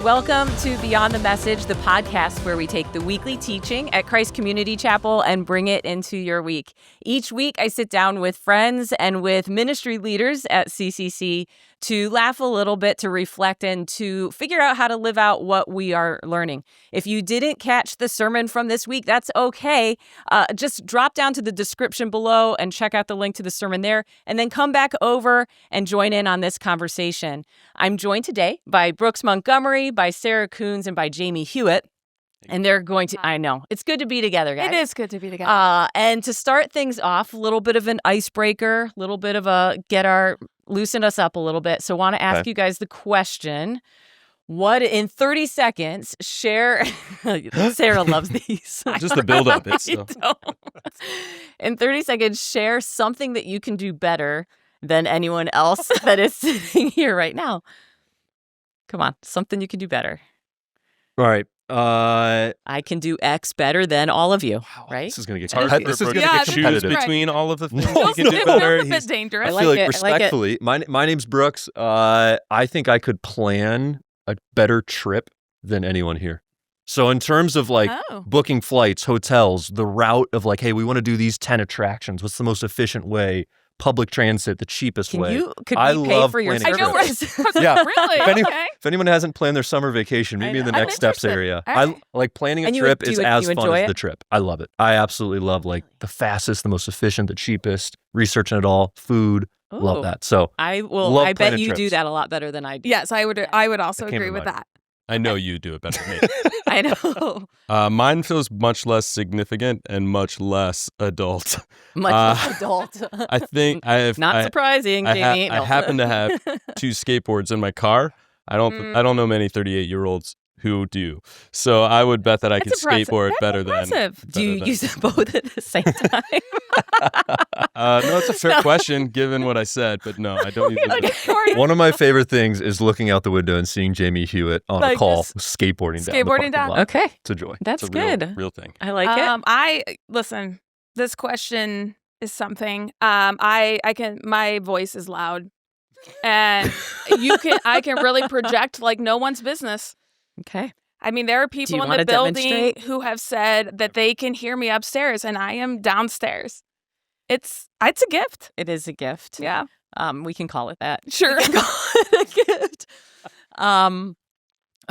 Welcome to Beyond the Message, the podcast where we take the weekly teaching at Christ Community Chapel and bring it into your week. Each week, I sit down with friends and with ministry leaders at CCC to laugh a little bit, to reflect, and to figure out how to live out what we are learning. If you didn't catch the sermon from this week, that's okay. Just drop down to the description below and check out the link to the sermon there, and then come back over and join in on this conversation. I'm joined today by Brooks Montgomery, by Sarah Coons, and by Jamie Hewitt. And they're going to, I know, it's good to be together, guys. It is good to be together. And to start things off, a little bit of an icebreaker, a little bit of loosen us up a little bit. So I want to ask you guys the question. What, in 30 seconds, share, Sarah loves these. Just the build up. In 30 seconds, share something that you can do better than anyone else that is sitting here right now. Come on, something you can do better. All right. I can do X better than all of you, right? This is going to get hard. competitive. This is gonna get competitive. right. Between all of the things It you can do better. feels a bit dangerous. I feel like, I like it. respectfully, my name's Brooks. I think I could plan a better trip than anyone here. So in terms of booking flights, hotels, the route of hey, we want to do these 10 attractions. What's the most efficient way? Public transit, the cheapest way. Could I we pay love for your planning service? Yeah. Really? If anyone hasn't planned their summer vacation, meet me in the I'm next steps interested. area. All right. I like planning a And trip is as you fun enjoy as it? the trip. I love it. I absolutely love the fastest, the most efficient, the cheapest, researching it all, food. Ooh. Love that. So I love bet planning you do trips. that a lot better than I do. Yes, I would also That came agree to with mind. that. I know you do it better than me. I know. Mine feels much less significant and much less adult. Much less adult. I think Not surprising, Jamie. I happen to have 2 skateboards in my car. I don't know many 38-year-olds who do. So I would bet that I could That's impressive. skateboard That's better impressive. Do you use them both at the same time? No, it's a fair question given what I said, but no, I don't use them. one of my favorite things is looking out the window and seeing Jamie Hewitt on a call skateboarding down the parking lot. Okay. It's a joy. That's It's a good. real thing. I like it. Listen, this question is something. My voice is loud. And I can really project like no one's business. Okay. I mean, there are people in the building who have said that they can hear me upstairs and I am downstairs. It's a gift. It is a gift. Yeah. We can call it that. Sure. We can call it a gift.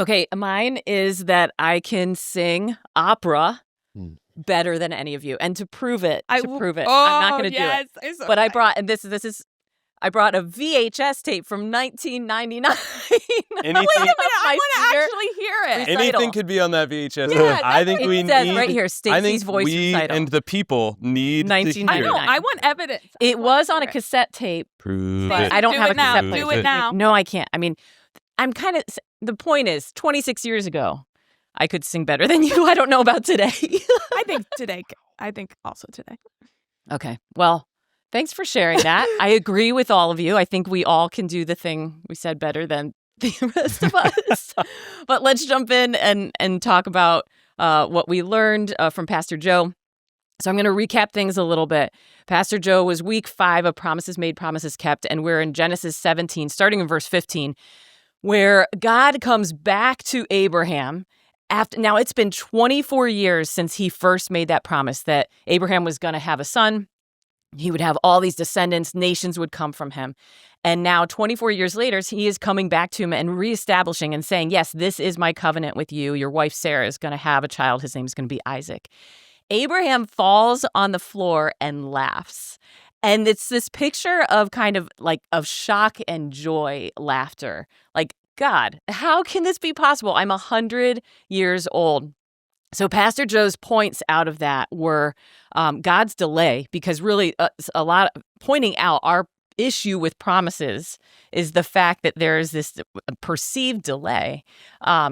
Okay, mine is that I can sing opera better than any of you. And to prove it, I'm not going to do it. But I brought, and I brought a VHS tape from 1999. Anything, I want to actually hear it. anything could be on that VHS. Yeah, I think it we says need right here, I Stacey's think voice we recital. and the people need to hear 1999. I know. it. I want evidence. It was on a cassette tape. Prove But it. I don't do have it a now. cassette player. Do it now. No, I can't. I mean, the point is, 26 years ago, I could sing better than you. I don't know about today. I think also today. Okay. Well, thanks for sharing that. I agree with all of you. I think we all can do the thing we said better than the rest of us. But let's jump in and talk about what we learned from Pastor Joe. So I'm going to recap things a little bit. Pastor Joe was week 5 of Promises Made, Promises Kept, and we're in Genesis 17, starting in verse 15, where God comes back to Abraham. Now, it's been 24 years since he first made that promise that Abraham was going to have a son. He would have all these descendants, nations would come from him. And now 24 years later, he is coming back to him and reestablishing and saying, yes, this is my covenant with you. Your wife, Sarah, is going to have a child. His name is going to be Isaac. Abraham falls on the floor and laughs. And it's this picture of kind of of shock and joy laughter. Like, God, how can this be possible? I'm 100 years old. So Pastor Joe's points out of that were God's delay, because really a lot of pointing out our issue with promises is the fact that there is this perceived delay.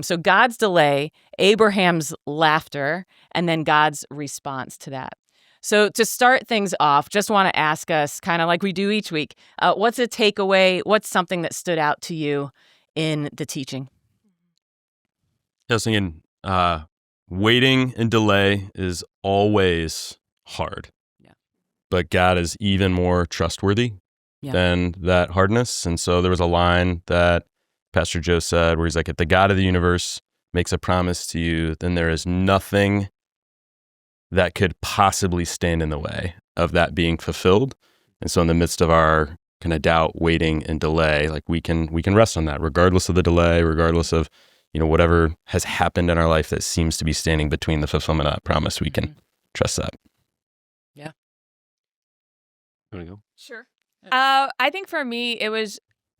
So God's delay, Abraham's laughter, and then God's response to that. So to start things off, just want to ask us, kind of like we do each week, what's a takeaway? What's something that stood out to you in the teaching? I was thinking, waiting and delay is always hard. Yeah. But God is even more trustworthy than that hardness. And so there was a line that Pastor Joe said, where he's like, if the God of the universe makes a promise to you, then there is nothing that could possibly stand in the way of that being fulfilled. And so in the midst of our kind of doubt, waiting, and delay, like we can rest on that, regardless of the delay, regardless of, whatever has happened in our life that seems to be standing between the fulfillment of that promise, we can trust that. Yeah. You want to go? Sure. I think for me,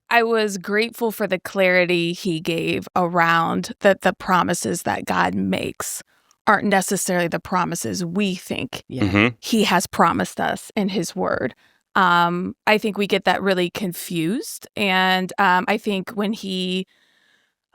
I was grateful for the clarity he gave around that the promises that God makes aren't necessarily the promises we think he has promised us in his word. I think we get that really confused. And I think when he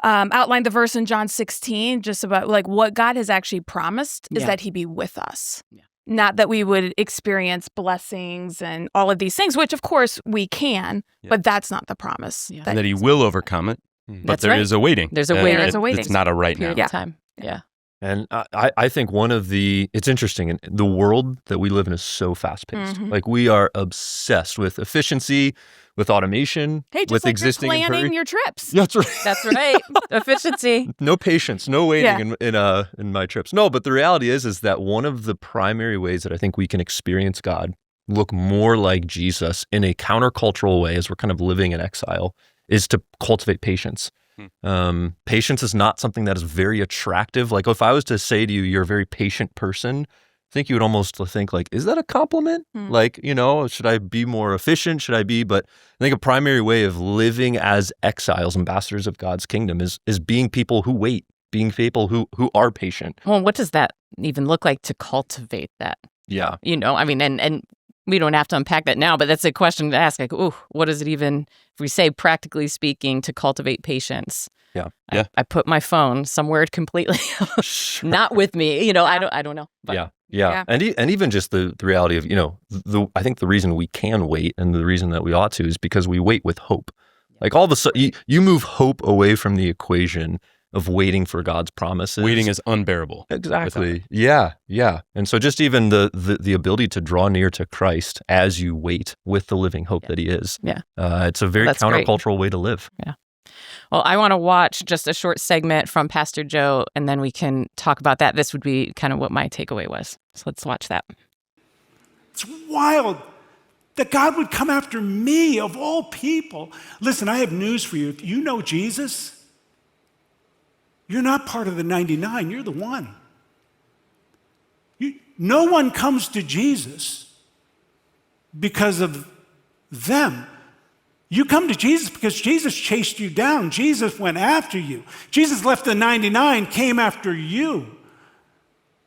outlined the verse in John 16, just about like what God has actually promised is that he be with us. Yeah. Not that we would experience blessings and all of these things, which of course we can, but that's not the promise. Yeah. And that he will overcome it, but there is a waiting. There's a waiting. There's a waiting. It's not a right now. Time. Yeah. And I think it's interesting, the world that we live in is so fast-paced. Mm-hmm. Like we are obsessed with efficiency, with automation, just with like existing you're planning and your trips. That's right. That's right. Efficiency. No patience, no waiting in my trips. No, but the reality is that one of the primary ways that I think we can experience God, look more like Jesus in a countercultural way as we're kind of living in exile, is to cultivate patience. Patience is not something that is very attractive. Like if I was to say to you, you're a very patient person, I think you would almost think like, is that a compliment? Like, should I be more efficient? Should I be? But I think a primary way of living as exiles, ambassadors of God's kingdom is being people who wait, being people who are patient. Well, what does that even look like to cultivate that? Yeah. I mean, and we don't have to unpack that now, but that's a question to ask. Like, what is it even, if we say practically speaking, to cultivate patience? Yeah. I put my phone somewhere completely not with me. I don't know. But. Yeah. And even just the reality of, I think the reason we can wait and the reason that we ought to is because we wait with hope. Like all of a sudden, you move hope away from the equation of waiting for God's promises. Waiting is unbearable. Exactly. Yeah. And so just even the ability to draw near to Christ as you wait with the living hope that he is. Yeah. It's a very countercultural way to live. Yeah. Well, I want to watch just a short segment from Pastor Joe, and then we can talk about that. This would be kind of what my takeaway was. So let's watch that. It's wild that God would come after me, of all people. Listen, I have news for you. You know Jesus? You're not part of the 99. You're the one. No one comes to Jesus because of them. You come to Jesus because Jesus chased you down. Jesus went after you. Jesus left the 99, came after you.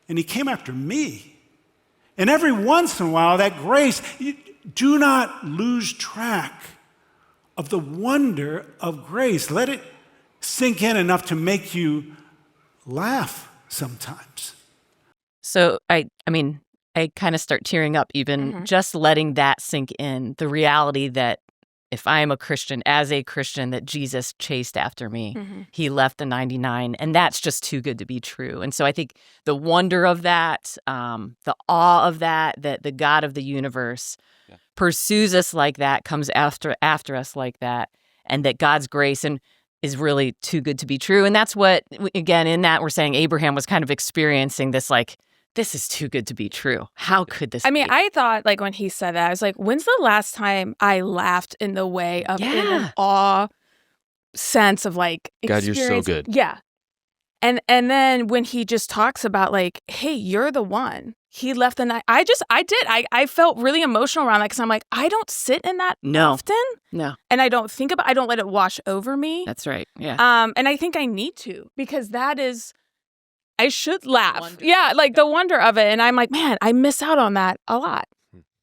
And he came after me. And every once in a while, that grace, do not lose track of the wonder of grace. Let it sink in enough to make you laugh sometimes. So, I kind of start tearing up even just letting that sink in, the reality that if I am a Christian, as a Christian, that Jesus chased after me. He left the 99, and that's just too good to be true. And so I think the wonder of that, the awe of that the God of the universe pursues us like that, comes after us like that, and that God's grace is really too good to be true. And that's what, again, in that we're saying Abraham was kind of experiencing this, like, this is too good to be true. How could this be? I thought, like, when he said that, I was like, when's the last time I laughed in the way of in an awe sense of, like, God, you're so good. Yeah. And then when he just talks about, like, hey, you're the one. He left the night. I felt really emotional around that because I'm like, I don't sit in that often. No. And I don't let it wash over me. That's right. Yeah. And I think I need to, because that is, I should laugh. Wonder. Yeah, like the wonder of it. And I'm like, man, I miss out on that a lot.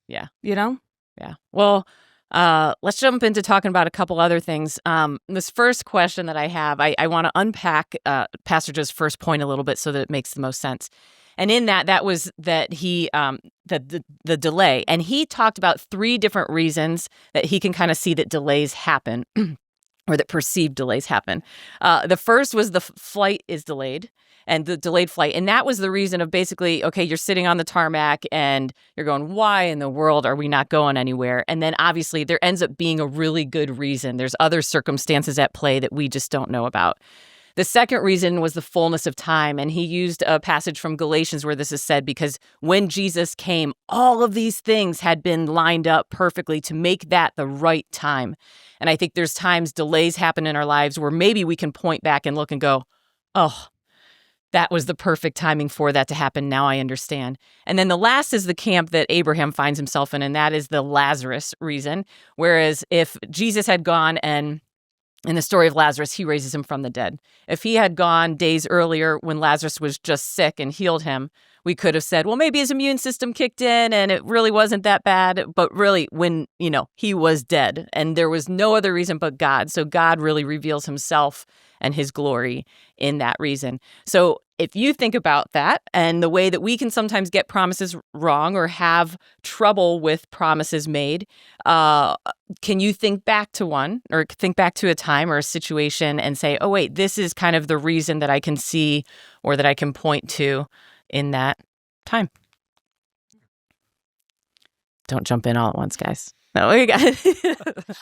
Yeah. Yeah. Well, let's jump into talking about a couple other things. This first question that I have, I want to unpack Pastor Joe's first point a little bit so that it makes the most sense. And in that was that he, the delay. And he talked about 3 different reasons that he can kind of see that delays happen. or that perceived delays happen. The first was the flight is delayed, and the delayed flight. And that was the reason of basically, okay, you're sitting on the tarmac and you're going, why in the world are we not going anywhere? And then obviously there ends up being a really good reason. There's other circumstances at play that we just don't know about. The second reason was the fullness of time. And he used a passage from Galatians where this is said, because when Jesus came, all of these things had been lined up perfectly to make that the right time. And I think there's times delays happen in our lives where maybe we can point back and look and go, oh, that was the perfect timing for that to happen. Now I understand. And then the last is the camp that Abraham finds himself in, and that is the Lazarus reason. Whereas if Jesus had gone and in the story of Lazarus, he raises him from the dead. If he had gone days earlier when Lazarus was just sick and healed him, we could have said, well, maybe his immune system kicked in and it really wasn't that bad. But really, when, he was dead and there was no other reason but God. So God really reveals himself and his glory in that reason. So if you think about that and the way that we can sometimes get promises wrong or have trouble with promises made, can you think back to one or think back to a time or a situation and say, oh, wait, this is kind of the reason that I can see or that I can point to in that time? Don't jump in all at once, guys. No, we got it.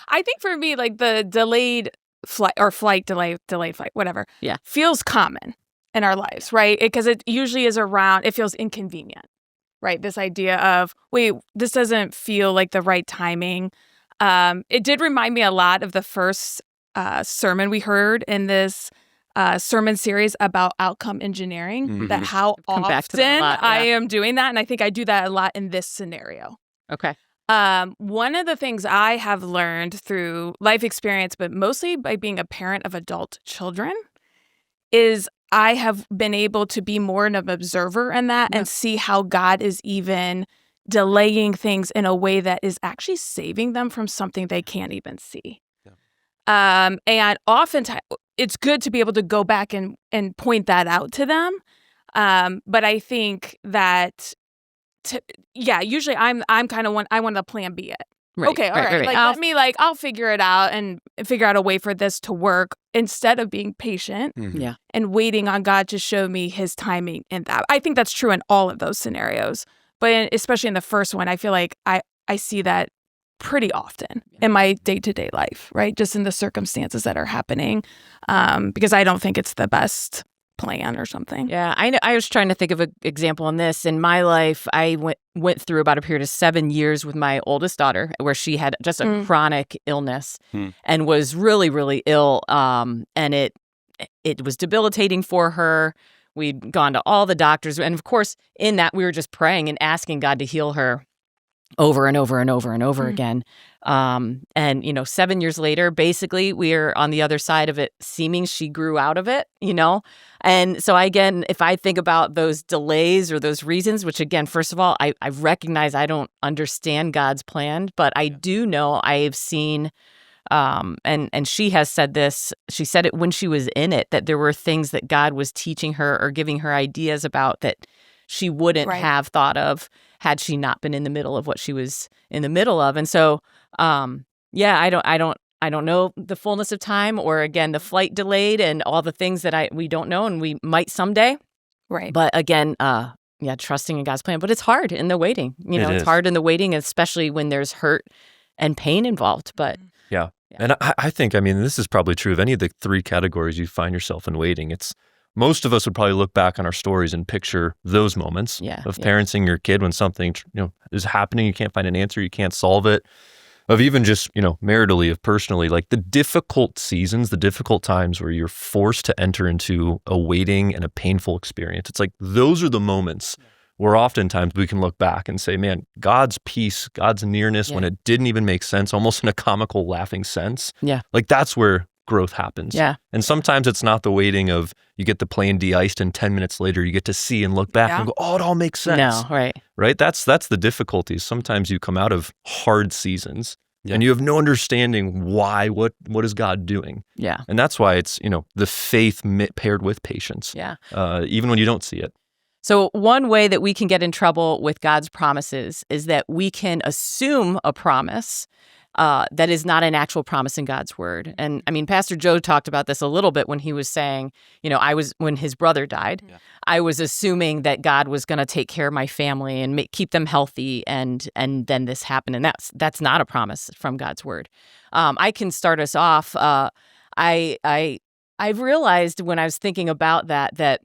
I think for me, like the delayed flight or delayed flight, whatever, feels common in our lives, right? Because it usually is around, it feels inconvenient, right? This idea of, wait, this doesn't feel like the right timing. It did remind me a lot of the first sermon we heard in this sermon series about outcome engineering, that how often I am doing that. And I think I do that a lot in this scenario. Okay. One of the things I have learned through life experience, but mostly by being a parent of adult children, is I have been able to be more of an observer in that and see how God is even delaying things in a way that is actually saving them from something they can't even see. Yeah. And oftentimes it's good to be able to go back and point that out to them. But I think that usually I'm kind of I want to plan B it. Right, okay, all right. I'll figure it out and figure out a way for this to work instead of being patient and waiting on God to show me his timing in that. I think that's true in all of those scenarios. But especially in the first one, I feel like I see that pretty often in my day-to-day life, right? Just in the circumstances that are happening, because I don't think it's the best plan or something. Yeah, I know. I was trying to think of an example in this. In my life, I went through about a period of 7 years with my oldest daughter where she had just a chronic illness and was really, really ill. And it was debilitating for her. We'd gone to all the doctors. And of course, in that, we were just praying and asking God to heal her over and over and over and over again. And, 7 years later, basically, we're on the other side of it, seeming she grew out of it, And so, again, if I think about those delays or those reasons, which, again, first of all, I recognize I don't understand God's plan, but I do know I have seen, and she has said this, she said it when she was in it, that there were things that God was teaching her or giving her ideas about that she wouldn't have thought of had she not been in the middle of what she was in the middle of. And so, I don't know the fullness of time or, again, the flight delayed and all the things that we don't know and we might someday. Right. But again, trusting in God's plan. But it's hard in the waiting. It's hard in the waiting, especially when there's hurt and pain involved. But yeah. And I think, this is probably true of any of the three categories you find yourself in waiting. Most of us would probably look back on our stories and picture those moments of parenting your kid when something is happening, you can't find an answer, you can't solve it, of even just maritally, of personally, like the difficult seasons, the difficult times where you're forced to enter into a waiting and a painful experience. It's like those are the moments where oftentimes we can look back and say, man, God's peace, God's nearness when it didn't even make sense, almost in a comical, laughing sense. Yeah, like that's where growth happens. Yeah. And sometimes it's not the waiting of you get the plane de-iced and 10 minutes later you get to see and look back and go, oh, it all makes sense. No, right. Right? That's the difficulty. Sometimes you come out of hard seasons and you have no understanding why, what is God doing? Yeah. And that's why it's, the faith paired with patience. Yeah. Even when you don't see it. So one way that we can get in trouble with God's promises is that we can assume a promise that is not an actual promise in God's word. And I mean, Pastor Joe talked about this a little bit when he was saying, when his brother died, I was assuming that God was going to take care of my family and keep them healthy, and then this happened, and that's not a promise from God's word. I can start us off. I've realized when I was thinking about that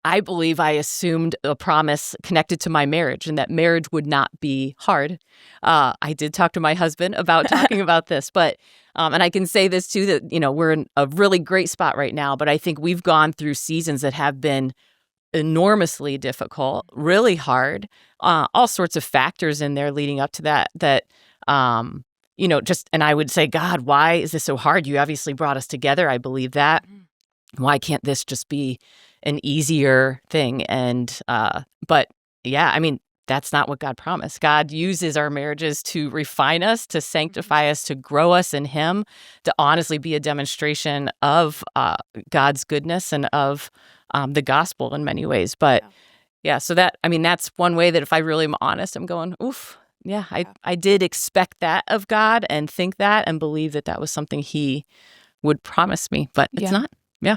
I believe I assumed a promise connected to my marriage, and that marriage would not be hard. I did talk to my husband about talking about this, but and I can say this too, that we're in a really great spot right now. But I think we've gone through seasons that have been enormously difficult, really hard. All sorts of factors in there leading up to that. And I would say, God, why is this so hard? You obviously brought us together. I believe that. Why can't this just be an easier thing? And but yeah, I mean, that's not what God promised. God uses our marriages to refine us, to sanctify us, to grow us in Him, to honestly be a demonstration of God's goodness and of the gospel in many ways. But so that's one way that if I really am honest, I'm going, oof. Yeah, I did expect that of God and think that and believe that was something He would promise me, but it's not. Yeah.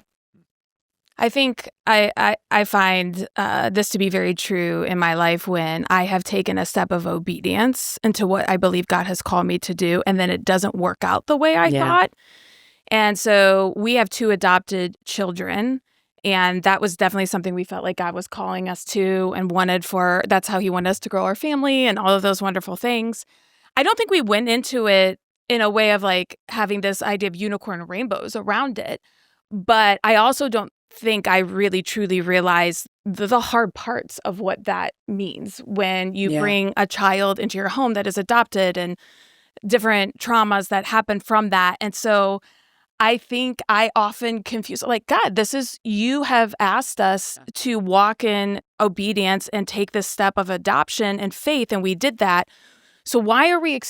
I think I find this to be very true in my life when I have taken a step of obedience into what I believe God has called me to do, and then it doesn't work out the way I thought. And so we have 2 adopted children, and that was definitely something we felt like God was calling us to and that's how He wanted us to grow our family and all of those wonderful things. I don't think we went into it in a way of like having this idea of unicorn and rainbows around it, but I also don't think I really truly realized the hard parts of what that means when you bring a child into your home that is adopted and different traumas that happen from that. And so I think I often confuse, like, God, you have asked us to walk in obedience and take this step of adoption and faith, and we did that. So why are we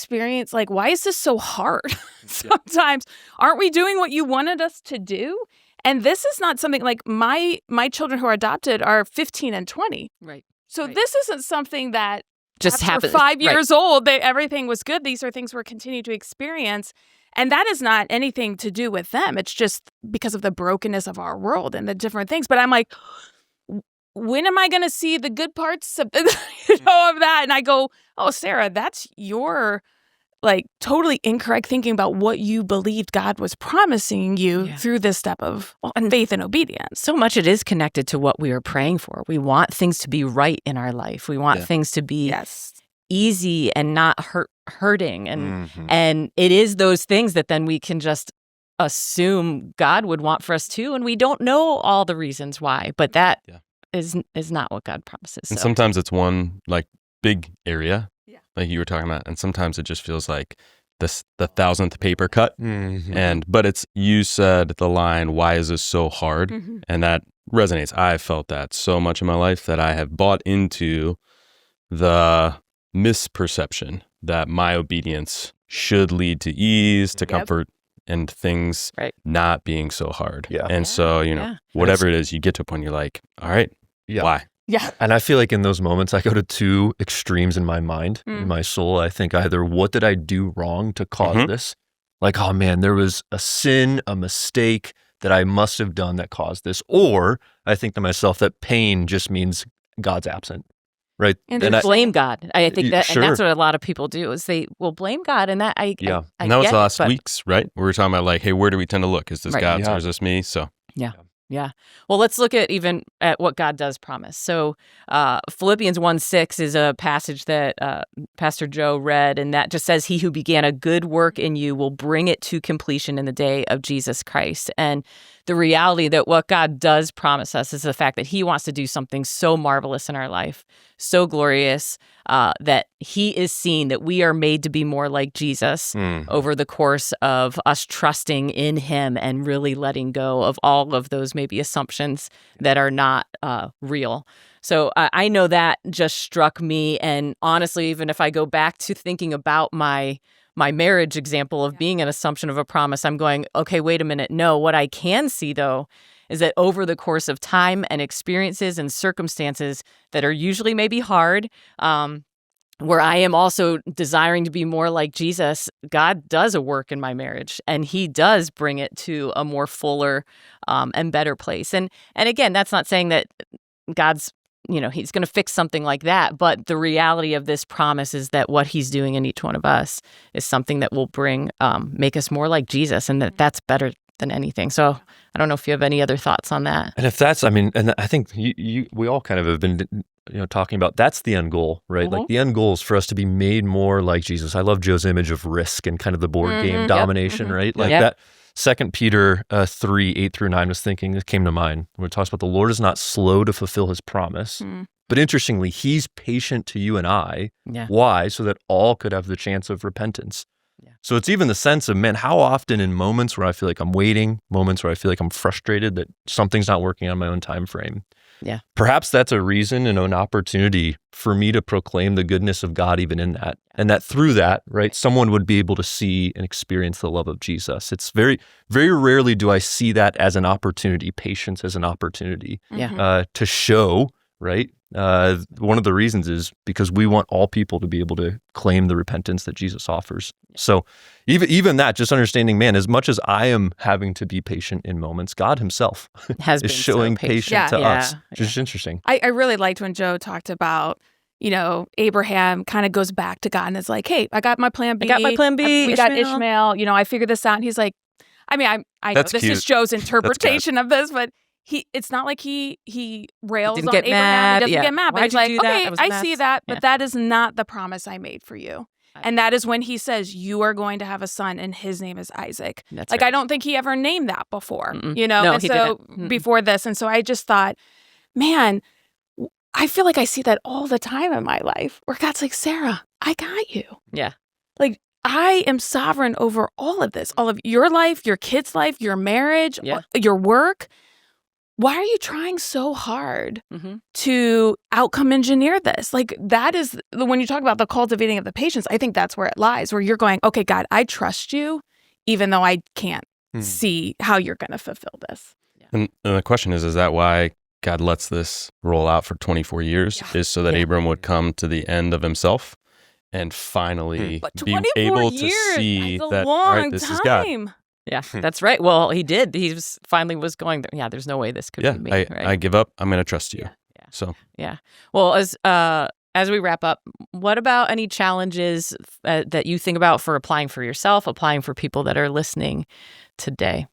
why is this so hard? Sometimes aren't we doing what you wanted us to do? And this is not something like my children who are adopted are 15 and 20. Right. So this isn't something that just after happened. 5 years old, everything was good. These are things we're continuing to experience. And that is not anything to do with them. It's just because of the brokenness of our world and the different things. But I'm like, when am I going to see the good parts of, of that? And I go, oh, Sarah, that's your totally incorrect thinking about what you believed God was promising you through this step of faith and obedience. So much it is connected to what we are praying for. We want things to be right in our life. We want things to be easy and not hurting. And it is those things that then we can just assume God would want for us too. And we don't know all the reasons why, but that is not what God promises. And sometimes it's one big area. Like you were talking about, and sometimes it just feels like the 1,000th paper cut. But you said the line, "Why is this so hard?" And that resonates. I felt that so much in my life that I have bought into the misperception that my obedience should lead to ease, to comfort, and things not being so hard. And so whatever it is, you get to a point you're like, all right, why? Yeah. And I feel like in those moments, I go to 2 extremes in my mind, in my soul. I think either, what did I do wrong to cause this? Like, oh man, there was a sin, a mistake that I must have done that caused this. Or I think to myself that pain just means God's absent, right? And blame God. I think that, and that's what a lot of people do, is they will blame God. And that I and that was last week's, right? We were talking about hey, where do we tend to look? Is this God's or is this me? So Yeah. Well, let's look at what God does promise. So Philippians 1:6 is a passage that Pastor Joe read, and that just says, "He who began a good work in you will bring it to completion in the day of Jesus Christ." And the reality that what God does promise us is the fact that He wants to do something so marvelous in our life, so glorious, that He is seen, that we are made to be more like Jesus over the course of us trusting in Him and really letting go of all of those maybe assumptions that are not real. So I know that just struck me. And honestly, even if I go back to thinking about my marriage example of being an assumption of a promise, I'm going, okay, wait a minute. No, what I can see though is that over the course of time and experiences and circumstances that are usually maybe hard, where I am also desiring to be more like Jesus, God does a work in my marriage, and he does bring it to a more fuller and better place. And again, that's not saying that God's, he's going to fix something like that. But the reality of this promise is that what he's doing in each one of us is something that will make us more like Jesus, and that's better than anything. So I don't know if you have any other thoughts on that. And if that's, and I think we all kind of have been, talking about that's the end goal, right? Like the end goal is for us to be made more like Jesus. I love Joe's image of Risk and kind of the board game domination, right? Like that 2 Peter 3, 8-9 was thinking, it came to mind when it talks about the Lord is not slow to fulfill his promise. But interestingly, he's patient to you and I. Yeah. Why? So that all could have the chance of repentance. Yeah. So it's even the sense of, man, how often in moments where I feel like I'm waiting, moments where I feel like I'm frustrated that something's not working on my own time frame. Yeah. Perhaps that's a reason and an opportunity for me to proclaim the goodness of God even in that. And that through that, right, someone would be able to see and experience the love of Jesus. It's very, very rarely do I see that as an opportunity, patience as an opportunity to show, right? One of the reasons is because we want all people to be able to claim the repentance that Jesus offers. So even that, just understanding, man, as much as I am having to be patient in moments, God himself is showing patience to us, which is interesting. I really liked when Joe talked about, Abraham kind of goes back to God and is like, hey, I got my plan B. We got Ishmael. I figured this out. And he's like, I know this is Joe's interpretation of this, but it's not like he rails on Abraham. Mad. He doesn't get mad, but he's like, okay, I see that, but Yeah. that is not the promise I made for you. And that is when he says, you are going to have a son and his name is Isaac. That's right. right. I don't think he ever named that before, No, and he so didn't. before this. And so I just thought, man, I feel like I see that all the time in my life where God's like, Sarah, I got you. Yeah. Like, I am sovereign over all of this, all of your life, your kids' life, your marriage, your work. Why are you trying so hard to outcome engineer this? Like, that is, when you talk about the cultivating of the patience, I think that's where it lies, where you're going, okay, God, I trust you, even though I can't see how you're going to fulfill this. Yeah. And the question is that why God lets this roll out for 24 years? Is so that Abram would come to the end of himself and finally be able to see that, all right, this is God. Yeah, that's right. Well, he did. He finally was going, there's no way this could be me. Right? I give up. I'm going to trust you. Yeah. So, Well, as we wrap up, what about any challenges that you think about for applying for yourself, applying for people that are listening today?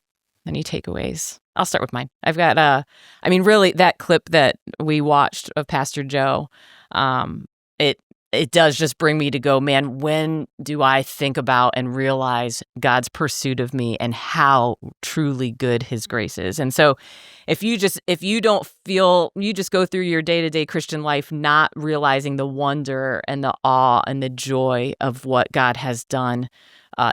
Any takeaways? I'll start with mine. I've got, really that clip that we watched of Pastor Joe, it does just bring me to go, man, when do I think about and realize God's pursuit of me and how truly good his grace is? And so if you don't feel, you just go through your day-to-day Christian life not realizing the wonder and the awe and the joy of what God has done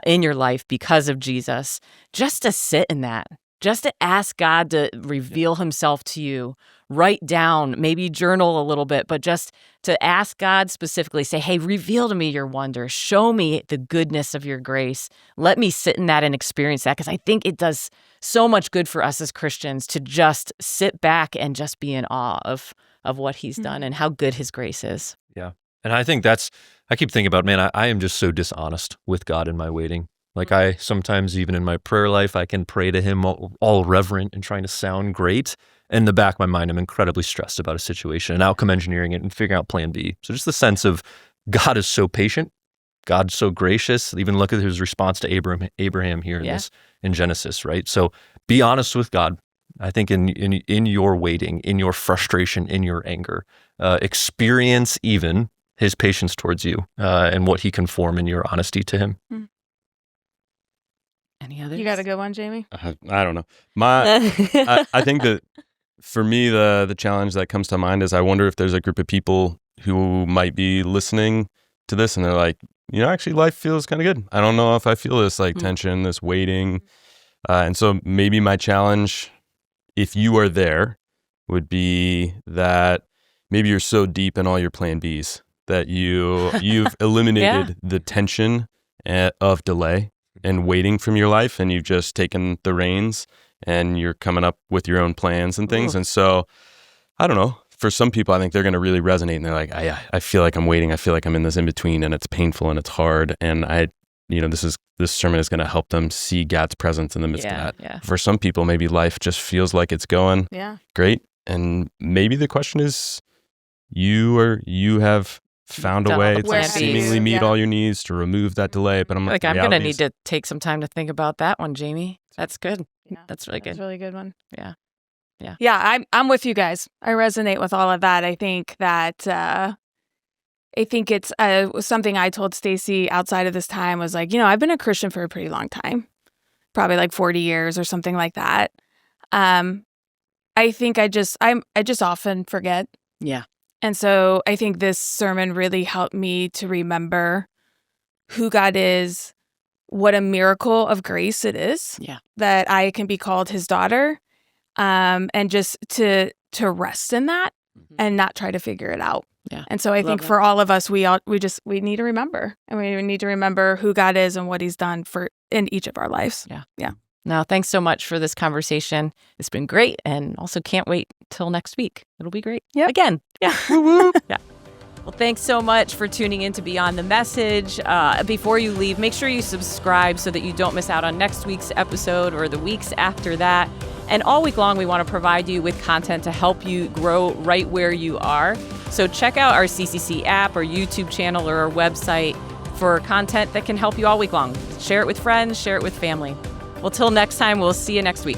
in your life because of Jesus, just to sit in that, just to ask God to reveal himself to you, write down, maybe journal a little bit, but just to ask God specifically, say, hey, reveal to me your wonder. Show me the goodness of your grace. Let me sit in that and experience that, because I think it does so much good for us as Christians to just sit back and just be in awe of what he's done and how good his grace is. Yeah. And I think I keep thinking about, man, I am just so dishonest with God in my waiting. Like I sometimes, even in my prayer life, I can pray to him all reverent and trying to sound great. In the back of my mind, I'm incredibly stressed about a situation and outcome engineering it and figuring out plan B. So just the sense of God is so patient, God's so gracious. Even look at his response to Abraham here in Genesis, right? So be honest with God. I think in your waiting, in your frustration, in your anger, experience even his patience towards you and what he can form in your honesty to him. Any others? You got a good one, Jamie? I don't know. I think that for me, the challenge that comes to mind is I wonder if there's a group of people who might be listening to this and they're like, actually life feels kind of good. I don't know if I feel this like tension, this waiting. And so maybe my challenge, if you are there, would be that maybe you're so deep in all your plan Bs that you've eliminated the tension of delay and waiting from your life, and you've just taken the reins and you're coming up with your own plans and things. And so, I don't know, for some people, I think they're going to really resonate, and they're like, I feel like I'm waiting. I feel like I'm in this in between, and it's painful and it's hard. And this sermon is going to help them see God's presence in the midst of that. Yeah. For some people, maybe life just feels like it's going great, and maybe the question is, you have found a way to seemingly meet all your needs, to remove that delay. But I'm going to need to take some time to think about that one, Jamie. That's good. Yeah, that's really good. That's a really good one. Yeah. Yeah, I'm with you guys. I resonate with all of that. I think that it's something I told Stacy outside of this time was like, I've been a Christian for a pretty long time, probably like 40 years or something like that. I think I just often forget. Yeah. And so I think this sermon really helped me to remember who God is, what a miracle of grace it is that I can be called his daughter, and just to rest in that and not try to figure it out. Yeah. And so I think for all of us, we need to remember, and we need to remember who God is and what he's done in each of our lives. Yeah. No, thanks so much for this conversation. It's been great, and also can't wait till next week. It'll be great. Yep. Again. Yeah. Yeah. Well, thanks so much for tuning in to Beyond the Message. Before you leave, make sure you subscribe so that you don't miss out on next week's episode or the weeks after that. And all week long, we want to provide you with content to help you grow right where you are. So check out our CCC app or YouTube channel or our website for content that can help you all week long. Share it with friends, share it with family. Well, till next time, we'll see you next week.